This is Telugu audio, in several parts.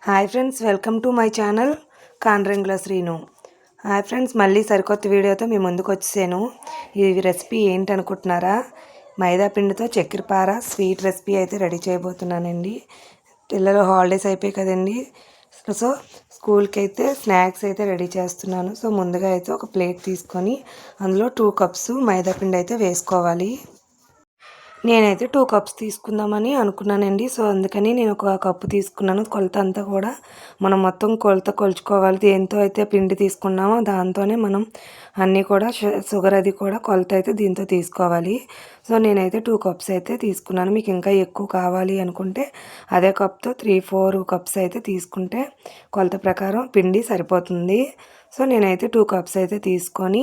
Hi friends, welcome to my channel Kandringla Srinu. Hi friends, మళ్ళీ సరికొత్త వీడియోతో మీ ముందుకు వచ్చేసాను. ఈ రెసిపీ ఏంటనుకుంటున్నారా? మైదా పిండితో చక్కెరపార స్వీట్ రెసిపీ అయితే రెడీ చేయబోతున్నానండి. పిల్లలు హాలిడేస్ అయిపోయాయి కదండి. సో స్కూల్కి అయితే స్నాక్స్ అయితే రెడీ చేస్తున్నాను. సో ముందుగా అయితే ఒక ప్లేట్ తీసుకొని అందులో 2 కప్స్ మైదా పిండి అయితే వేసుకోవాలి. నేనైతే 2 కప్స్ తీసుకుందామని అనుకున్నానండి. సో అందుకని నేను ఒక కప్పు తీసుకున్నాను. కొలత అంతా కూడా మనం మొత్తం కొలుచుకోవాలి. దేంతో అయితే పిండి తీసుకున్నామో దాంతోనే మనం అన్నీ కూడా షుగర్ అది కూడా కొలత అయితే దీంతో తీసుకోవాలి. సో నేనైతే 2 కప్స్ అయితే తీసుకున్నాను. మీకు ఇంకా ఎక్కువ కావాలి అనుకుంటే అదే కప్తో 3-4 కప్స్ అయితే తీసుకుంటే కొలత ప్రకారం పిండి సరిపోతుంది. సో నేనైతే 2 కప్స్ అయితే తీసుకొని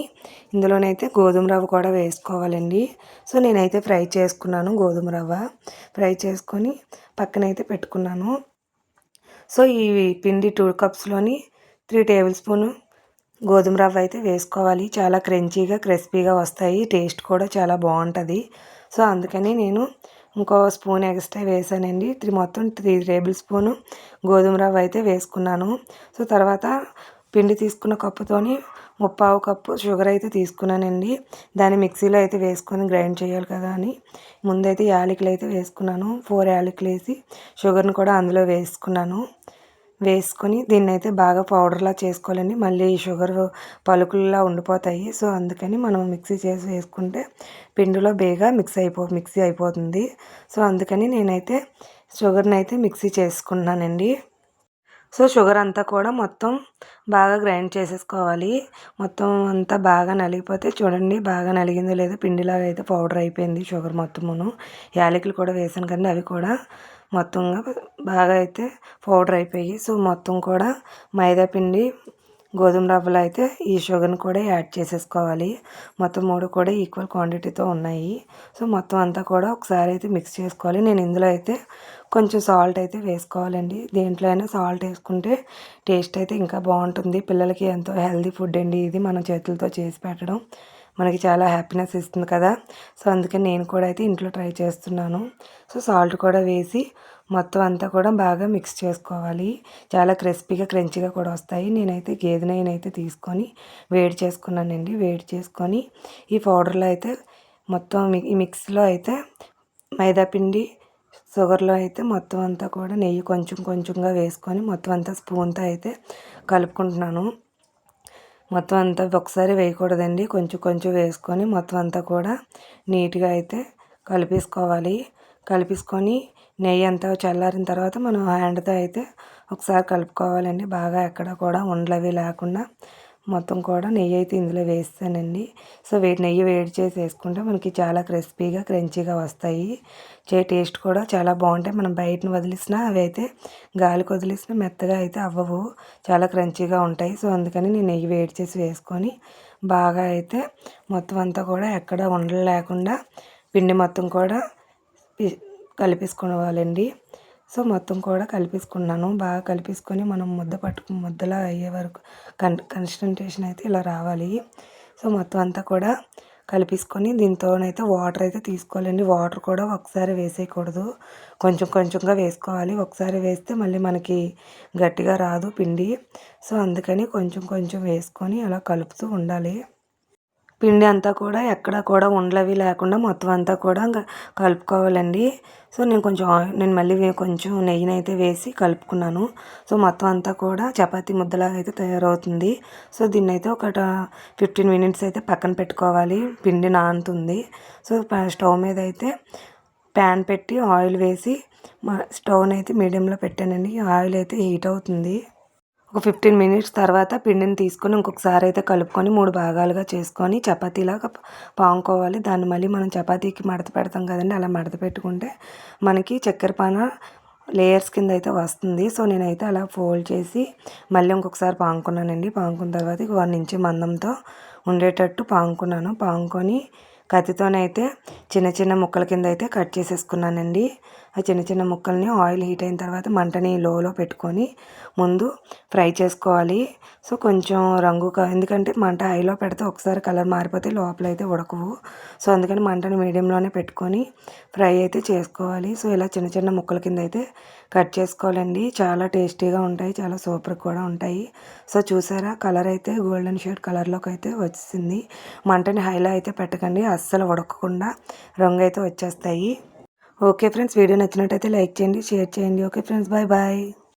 ఇందులోనైతే గోధుమ రవ్వ కూడా వేసుకోవాలండి. సో నేనైతే ఫ్రై చేసుకున్నాను గోధుమ రవ్వ. ఫ్రై చేసుకొని పక్కనైతే పెట్టుకున్నాను. సో ఈ పిండి 2 కప్స్లోని 3 టేబుల్ స్పూన్ గోధుమ రవ్వ అయితే వేసుకోవాలి. చాలా క్రంచీగా క్రిస్పీగా వస్తాయి. టేస్ట్ కూడా చాలా బాగుంటుంది. సో అందుకని నేను ఇంకో స్పూన్ ఎక్స్ట్రా వేసానండి. మొత్తం 3 టేబుల్ స్పూన్ గోధుమ రవ్వ అయితే వేసుకున్నాను. సో తర్వాత పిండి తీసుకున్న కప్పుతోని 3/4 కప్పు షుగర్ అయితే తీసుకున్నానండి. దాన్ని మిక్సీలో అయితే వేసుకొని గ్రైండ్ చేయాలి కదా అని ముందైతే యాలకులు అయితే వేసుకున్నాను. 4 యాలకులు వేసి షుగర్ని కూడా అందులో వేసుకొని దీన్ని అయితే బాగా పౌడర్లా చేసుకోవాలండి. మళ్ళీ ఈ షుగర్ పలుకుల్లా ఉండిపోతాయి. సో అందుకని మనం మిక్సీ చేసి వేసుకుంటే పిండిలో బేగా మిక్సీ అయిపోతుంది. సో అందుకని నేనైతే షుగర్ని అయితే మిక్సీ చేసుకున్నానండి. సో షుగర్ అంతా కూడా మొత్తం బాగా గ్రైండ్ చేసేసుకోవాలి. మొత్తం అంతా బాగా నలిగిపోతే చూడండి, బాగా నలిగిందో లేదో పిండిలాగా అయితే పౌడర్ అయిపోయింది షుగర్ మొత్తమును. యాలకులు కూడా వేసాను కదండి, అవి కూడా మొత్తంగా బాగా అయితే పౌడర్ అయిపోయి. సో మొత్తం కూడా మైదా పిండి గోధుమ రవ్వలు అయితే ఈ షుగర్ని కూడా యాడ్ చేసేసుకోవాలి. మొత్తం 3 కూడా ఈక్వల్ క్వాంటిటీతో ఉన్నాయి. సో మొత్తం అంతా కూడా ఒకసారి అయితే మిక్స్ చేసుకోవాలి. నేను ఇందులో అయితే కొంచెం సాల్ట్ అయితే వేసుకోవాలండి. దేంట్లో అయినా సాల్ట్ వేసుకుంటే టేస్ట్ అయితే ఇంకా బాగుంటుంది. పిల్లలకి ఎంతో హెల్తీ ఫుడ్ అండి ఇది. మన చేతులతో చేసి పెట్టడం మనకి చాలా హ్యాపీనెస్ ఇస్తుంది కదా. సో అందుకని నేను కూడా అయితే ఇంట్లో ట్రై చేస్తున్నాను. సో సాల్ట్ కూడా వేసి మొత్తం అంతా కూడా బాగా మిక్స్ చేసుకోవాలి. చాలా క్రిస్పీగా క్రంచీగా కూడా వస్తాయి. నేనైతే గేదె నెయ్యిని అయితే తీసుకొని వేడి చేసుకున్నానండి. వేడి చేసుకొని ఈ పౌడర్లో అయితే మొత్తం ఈ మిక్స్లో అయితే మైదాపిండి షుగర్లో అయితే మొత్తం అంతా కూడా నెయ్యి కొంచెం కొంచెంగా వేసుకొని మొత్తం అంతా స్పూన్తో అయితే కలుపుకుంటున్నాను. మొత్తం అంతా ఒకసారి వేయకూడదండి, కొంచెం కొంచెం వేసుకొని మొత్తం అంతా కూడా నీట్గా అయితే కలిపేసుకొని నెయ్యి అంతా చల్లారిన తర్వాత మనం హ్యాండ్తో అయితే ఒకసారి కలుపుకోవాలండి. బాగా ఎక్కడ కూడా ఉండలవి లేకుండా మొత్తం కూడా నెయ్యి అయితే ఇందులో వేస్తానండి. సో నెయ్యి వేడి చేసి వేసుకుంటే మనకి చాలా క్రిస్పీగా క్రంచీగా వస్తాయి. టేస్ట్ కూడా చాలా బాగుంటాయి. మనం బయటను వదిలేసినా అవి అయితే గాలికి వదిలేసినా మెత్తగా అయితే అవ్వవు, చాలా క్రంచీగా ఉంటాయి. సో అందుకని నేను నెయ్యి వేడి చేసి వేసుకొని బాగా అయితే మొత్తం అంతా కూడా ఎక్కడ ఉండలు లేకుండా పిండి మొత్తం కూడా కలిపేసుకోవాలండి. సో మొత్తం కూడా కలిపేసుకున్నాను. బాగా కలిపేసుకొని మనం ముద్దలా అయ్యే వరకు కన్సిస్టెన్సీ అయితే ఇలా రావాలి. సో మొత్తం అంతా కూడా కలిపేసుకొని దీంతోనైతే వాటర్ అయితే తీసుకోవాలండి. వాటర్ కూడా ఒకసారి వేసేయకూడదు, కొంచెం కొంచెంగా వేసుకోవాలి. ఒకసారి వేస్తే మళ్ళీ మనకి గట్టిగా రాదు పిండి. సో అందుకని కొంచెం కొంచెం వేసుకొని అలా కలుపుతూ ఉండాలి. పిండి అంతా కూడా ఎక్కడ కూడా ఉండలవి లేకుండా మొత్తం అంతా కూడా కలుపుకోవాలండి. సో నేను మళ్ళీ కొంచెం నెయ్యిని అయితే వేసి కలుపుకున్నాను. సో మొత్తం అంతా కూడా చపాతీ ముద్దలాగా అయితే తయారవుతుంది. సో దీన్ని అయితే ఒక 15 మినిట్స్ అయితే పక్కన పెట్టుకోవాలి. పిండి నానుతుంది. సో స్టవ్ మీద అయితే ప్యాన్ పెట్టి ఆయిల్ వేసి స్టవ్ని అయితే మీడియంలో పెట్టానండి. ఆయిల్ అయితే హీట్ అవుతుంది. ఒక 15 మినిట్స్ తర్వాత పిండిని తీసుకొని ఇంకొకసారి అయితే కలుపుకొని 3 భాగాలుగా చేసుకొని చపాతీలాగా పాముకోవాలి. దాన్ని మళ్ళీ మనం చపాతీకి మడత పెడతాం కదండి, అలా మడత పెట్టుకుంటే మనకి చక్కెరపాన లేయర్స్ కింద అయితే వస్తుంది. సో నేనైతే అలా ఫోల్డ్ చేసి మళ్ళీ ఇంకొకసారి పాముకున్నానండి. పాముకున్న తర్వాత 1 ఇంచ్ మందంతో ఉండేటట్టు పాముకొని కత్తితోనైతే చిన్న చిన్న ముక్కల కింద అయితే కట్ చేసేసుకున్నానండి. ఆ చిన్న చిన్న ముక్కల్ని ఆయిల్ హీట్ అయిన తర్వాత మంటని లోలో పెట్టుకొని ముందు ఫ్రై చేసుకోవాలి. సో కొంచెం ఎందుకంటే మంట హైలో పెడితే ఒకసారి కలర్ మారిపోతే లోపల అయితే ఉడకవు. సో అందుకని మంటని మీడియంలోనే పెట్టుకొని ఫ్రై అయితే చేసుకోవాలి. సో ఇలా చిన్న చిన్న ముక్కల కింద అయితే కట్ చేసుకోవాలండి. చాలా టేస్టీగా ఉంటాయి, చాలా సూపర్ కూడా ఉంటాయి. సో చూసారా, కలర్ అయితే గోల్డెన్ షేడ్ కలర్లోకి అయితే వచ్చింది. మంటని హైలో అయితే పెట్టకండి, అస్సలు ఉడకకుండా రంగు అయితే వచ్చేస్తాయి. ఓకే ఫ్రెండ్స్, వీడియో నచ్చినట్టయితే లైక్ చేయండి, షేర్ చేయండి. Okay friends, bye bye.